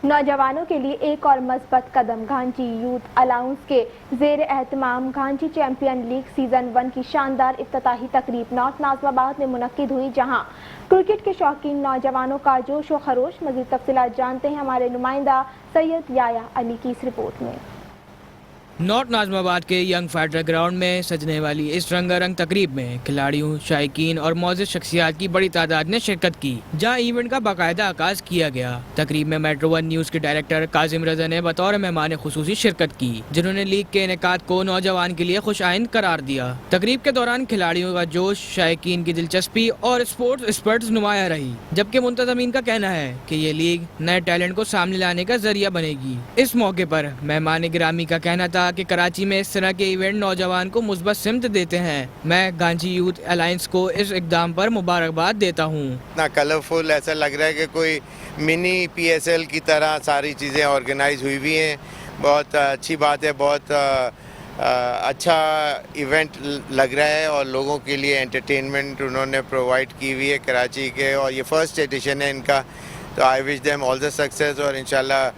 نوجوانوں کے لیے ایک اور مثبت قدم گھانچی یوتھ الاؤنس کے زیر اہتمام گھانچی چیمپئن لیگ سیزن 1 کی شاندار افتتاحی تقریب نارتھ ناظم آباد میں منعقد ہوئی، جہاں کرکٹ کے شوقین نوجوانوں کا جوش و خروش۔ مزید تفصیلات جانتے ہیں ہمارے نمائندہ سید یایا علی کی اس رپورٹ میں۔ نارتھ ناظم آباد کے ینگ فائٹر گراؤنڈ میں سجنے والی اس رنگا رنگ تقریب میں کھلاڑیوں، شائقین اور معزز شخصیات کی بڑی تعداد نے شرکت کی، جہاں ایونٹ کا باقاعدہ آغاز کیا گیا۔ تقریب میں میٹرو 1 نیوز کے ڈائریکٹر کاظم رضا نے بطور مہمان خصوصی شرکت کی، جنہوں نے لیگ کے انعقاد کو نوجوان کے لیے خوش آئند قرار دیا۔ تقریب کے دوران کھلاڑیوں کا جوش، شائقین کی دلچسپی اور اسپورٹس اسپرٹس نمایاں رہی، جبکہ منتظمین کا کہنا ہے کہ یہ لیگ نئے ٹیلنٹ کو سامنے لانے کا ذریعہ بنے گی۔ اس موقع پر مہمان گرامی کا کہنا تھا کہ کراچی میں اس طرح کے ایونٹ نوجوان کو مثبت سمت دیتے ہیں۔ میں گھانچی یوتھ الائنس کو اس اقدام پر مبارکباد دیتا ہوں۔ اتنا کلرفل ایسا لگ رہا ہے کہ کوئی منی PSL کی طرح ساری چیزیں آرگنائز ہوئی ہوئی ہیں۔ بہت اچھی بات ہے، بہت اچھا ایونٹ لگ رہا ہے اور لوگوں کے لیے انٹرٹینمنٹ انہوں نے پرووائڈ کی ہوئی ہے کراچی کے، اور یہ فرسٹ ایڈیشن ہے ان کا، تو آئی وش دیم آل دا سکسیز، اور انشاءاللہ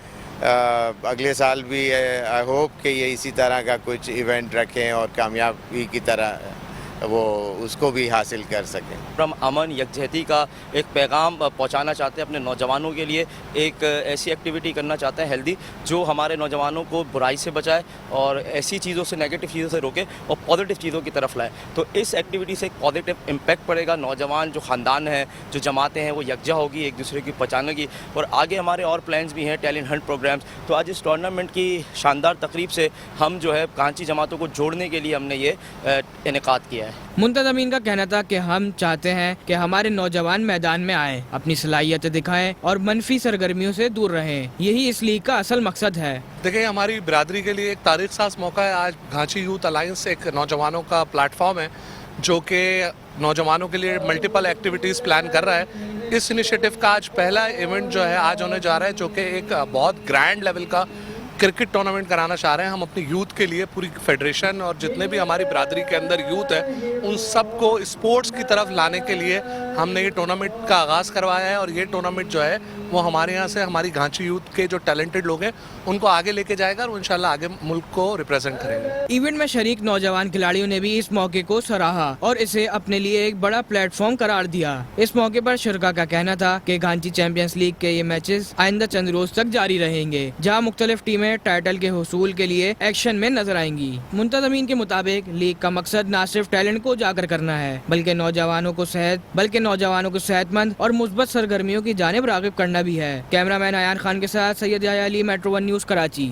اگلے سال بھی آئی ہوپ کہ یہ اسی طرح کا کچھ ایونٹ رکھیں اور کامیابی کی طرح وہ اس کو بھی حاصل کر سکیں۔ ہم امن یکجہتی کا ایک پیغام پہنچانا چاہتے ہیں اپنے نوجوانوں کے لیے، ایک ایسی ایکٹیویٹی کرنا چاہتے ہیں ہیلدی جو ہمارے نوجوانوں کو برائی سے بچائے اور ایسی چیزوں سے، نیگیٹو چیزوں سے روکے اور پازیٹیو چیزوں کی طرف لائے۔ تو اس ایکٹیویٹی سے ایک پازیٹیو امپیکٹ پڑے گا، نوجوان جو خاندان ہیں، جو جماعتیں ہیں، وہ یکجا ہوگی ایک دوسرے کی پہچانے کی، اور آگے ہمارے اور پلانز بھی ہیں، ٹیلنٹ ہنٹ پروگرامز۔ تو آج اس ٹورنامنٹ کی شاندار تقریب سے ہم جو ہے گھانچی جماعتوں کو جوڑنے کے لیے ہم نے یہ انعقاد کیا ہے۔ منتظمین کا کہنا تھا کہ ہم چاہتے ہیں کہ ہمارے نوجوان میدان میں آئیں، اپنی صلاحیتیں دکھائیں اور منفی سرگرمیوں سے دور رہیں۔ یہی اس لیگ کا اصل مقصد ہے۔ دیکھیں، ہماری برادری کے لیے ایک تاریخ ساز موقع ہے۔ آج گھانچی یوتھ الائنس ایک نوجوانوں کا پلیٹ فارم ہے جو کہ نوجوانوں کے لیے ملٹیپل ایکٹیویٹیز پلان کر رہا ہے۔ اس انیشیٹو کا آج پہلا ایونٹ جو ہے آج ہونے جا رہا ہے، جو کہ ایک بہت گرینڈ لیول کا کرکٹ ٹورنامنٹ کرانا چاہ رہے ہیں ہم اپنی یوتھ کے لیے۔ پوری فیڈریشن اور جتنے بھی ہماری برادری کے اندر یوتھ ہے ان سب کو اسپورٹس کی طرف لانے کے لیے ہم نے یہ ٹورنامنٹ کا آغاز کروایا ہے، اور یہ ٹورنامنٹ جو ہے وہ ہمارے یہاں سے ہماری گھانچی یوتھ کے جو ٹیلنٹڈ لوگ ہیں ان کو آگے لے کے جائے گا، اور انشاءاللہ آگے ملک کو ریپرزینٹ کریں گے۔ ایونٹ میں شریک نوجوان کھلاڑیوں نے بھی اس موقع کو سراہا اور اسے اپنے لیے ایک بڑا پلیٹ فارم قرار دیا۔ اس موقع پر شرکاء کا کہنا تھا کہ گھانچی چیمپئنز لیگ کے یہ میچز آئندہ چند روز تک جاری رہیں گے، جہاں مختلف ٹیمیں ٹائٹل کے حصول کے لیے ایکشن میں نظر آئیں گی۔ منتظمین کے مطابق لیگ کا مقصد نہ صرف ٹیلنٹ کو اجاگر کرنا ہے بلکہ نوجوانوں کو صحت مند اور مثبت سرگرمیوں کی جانب راغب کرنا بھی ہے۔ کیمرہ مین ایان خان کے ساتھ سید یایا علی، میٹرو 1 نیوز، کراچی۔